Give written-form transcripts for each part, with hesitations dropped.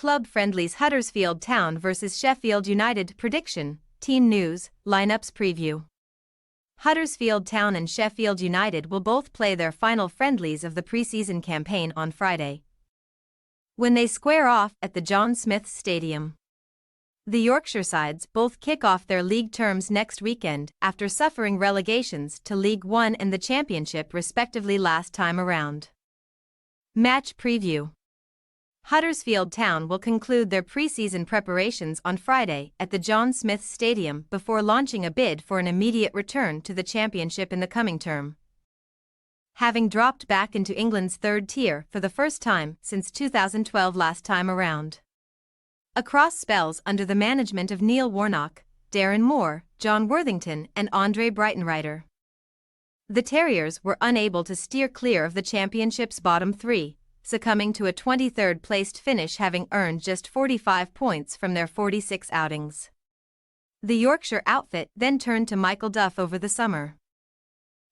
club friendlies Huddersfield Town vs Sheffield United prediction, team news, lineups preview. Huddersfield Town and Sheffield United will both play their final friendlies of the pre-season campaign on Friday, when they square off at the John Smith Stadium. The Yorkshire sides both kick off their league terms next weekend after suffering relegations to League One and the Championship respectively last time around. Match preview. Huddersfield Town will conclude their pre-season preparations on Friday at the John Smith Stadium before launching a bid for an immediate return to the Championship in the coming term, having dropped back into England's third tier for the first time since 2012 last time around. Across spells under the management of Neil Warnock, Darren Moore, John Worthington and Andre Breitenreiter, the Terriers were unable to steer clear of the Championship's bottom three, succumbing to a 23rd placed finish having earned just 45 points from their 46 outings. The Yorkshire outfit then turned to Michael Duff over the summer,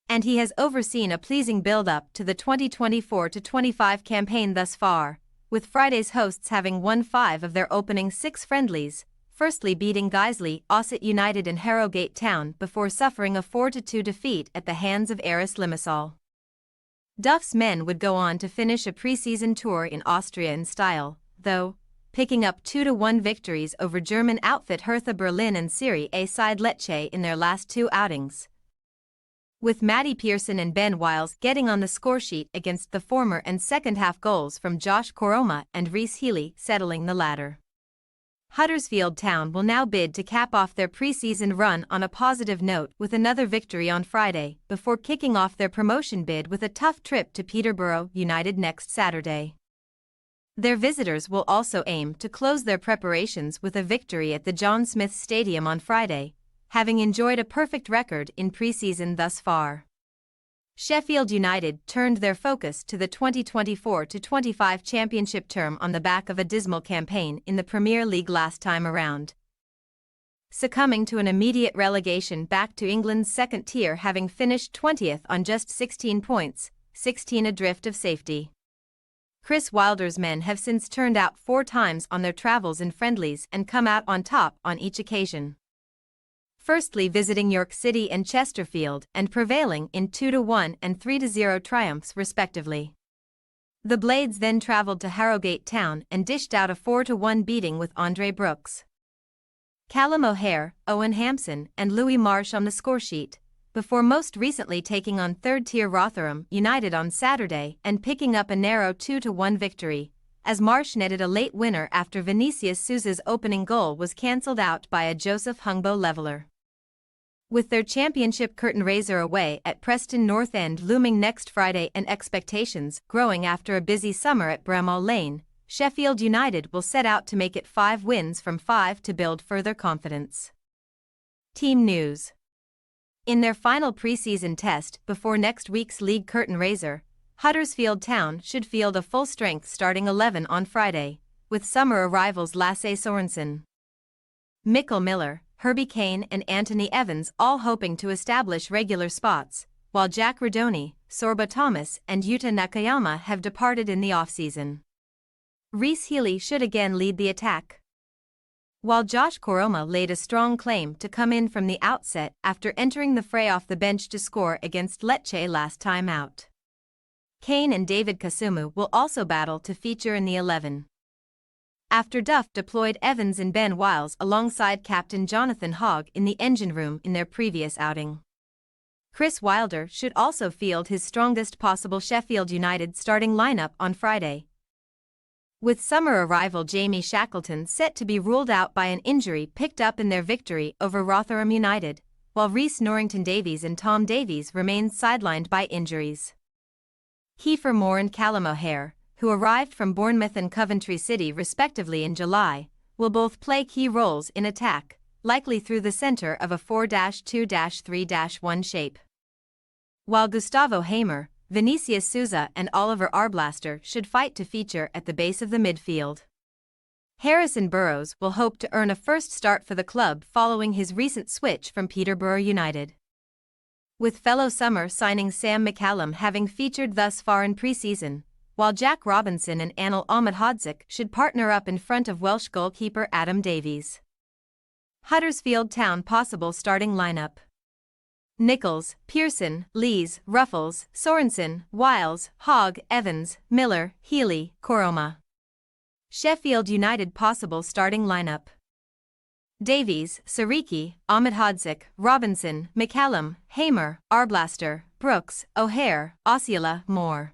and he has overseen a pleasing build-up to the 2024-25 campaign thus far, with Friday's hosts having won 5 of their opening 6 friendlies, firstly beating Guiseley, Ossett United and Harrogate Town before suffering a 4-2 defeat at the hands of Aris Limassol. Duff's men would go on to finish a pre-season tour in Austria in style, though, picking up 2-1 victories over German outfit Hertha Berlin and Serie A side Lecce in their last 2 outings, with Matty Pearson and Ben Wiles getting on the scoresheet against the former and second-half goals from Josh Koroma and Rhys Healey settling the latter. Huddersfield Town will now bid to cap off their pre-season run on a positive note with another victory on Friday before kicking off their promotion bid with a tough trip to Peterborough United next Saturday. Their visitors will also aim to close their preparations with a victory at the John Smith Stadium on Friday, having enjoyed a perfect record in pre-season thus far. Sheffield United turned their focus to the 2024-25 Championship term on the back of a dismal campaign in the Premier League last time around, succumbing to an immediate relegation back to England's second tier having finished 20th on just 16 points, 16 adrift of safety. Chris Wilder's men have since turned out 4 times on their travels in friendlies and come out on top on each occasion, firstly visiting York City and Chesterfield and prevailing in 2-1 and 3-0 triumphs respectively. The Blades then travelled to Harrogate Town and dished out a 4-1 beating with Andre Brooks, Callum O'Hare, Owen Hampson and Louis Marsh on the scoresheet, before most recently taking on third-tier Rotherham United on Saturday and picking up a narrow 2-1 victory, as Marsh netted a late winner after Vinicius Souza's opening goal was cancelled out by a Joseph Hungbo leveller. With their championship curtain raiser away at Preston North End looming next Friday and expectations growing after a busy summer at Bramall Lane, Sheffield United will set out to make it 5 wins from 5 to build further confidence. Team news. In their final pre-season test before next week's league curtain raiser, Huddersfield Town should field a full-strength starting 11 on Friday, with summer arrivals Lasse Sorensen, Mikkel Miller, Herbie Kane and Anthony Evans all hoping to establish regular spots, while Jack Redoni, Sorba Thomas and Yuta Nakayama have departed in the off-season. Rhys Healey should again lead the attack, while Josh Koroma laid a strong claim to come in from the outset after entering the fray off the bench to score against Lecce last time out. Kane and David Kasumu will also battle to feature in the 11, after Duff deployed Evans and Ben Wiles alongside captain Jonathan Hogg in the engine room in their previous outing. Chris Wilder should also field his strongest possible Sheffield United starting lineup on Friday, with summer arrival Jamie Shackleton set to be ruled out by an injury picked up in their victory over Rotherham United, while Rhys Norrington-Davies and Tom Davies remain sidelined by injuries. Kiefer Moore and Callum O'Hare, who arrived from Bournemouth and Coventry City respectively in July, will both play key roles in attack, likely through the centre of a 4-2-3-1 shape, while Gustavo Hamer, Vinicius Souza and Oliver Arblaster should fight to feature at the base of the midfield. Harrison Burrows will hope to earn a first start for the club following his recent switch from Peterborough United, with fellow summer signing Sam McCallum having featured thus far in pre-season. while Jack Robinson and Anil Ahmedhodzic should partner up in front of Welsh goalkeeper Adam Davies. Huddersfield Town possible starting lineup: Nichols, Pearson, Lees, Ruffles, Sorensen, Wiles, Hogg, Evans, Miller, Healy, Koroma. Sheffield United possible starting lineup: Davies, Sariki, Ahmedhodzic, Robinson, McCallum, Hamer, Arblaster, Brooks, O'Hare, Osceola, Moore.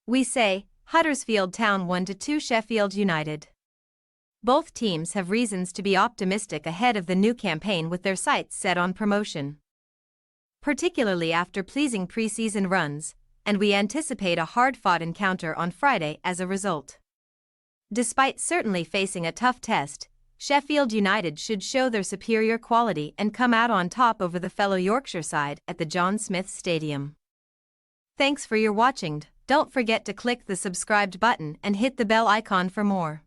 We say, Huddersfield Town 1-2 Sheffield United. Both teams have reasons to be optimistic ahead of the new campaign with their sights set on promotion. Particularly after pleasing pre-season runs, and we anticipate a hard-fought encounter on Friday as a result. Despite certainly facing a tough test, Sheffield United should show their superior quality and come out on top over the fellow Yorkshire side at the John Smith Stadium. Thanks for your watching. Don't forget to click the subscribed button and hit the bell icon for more.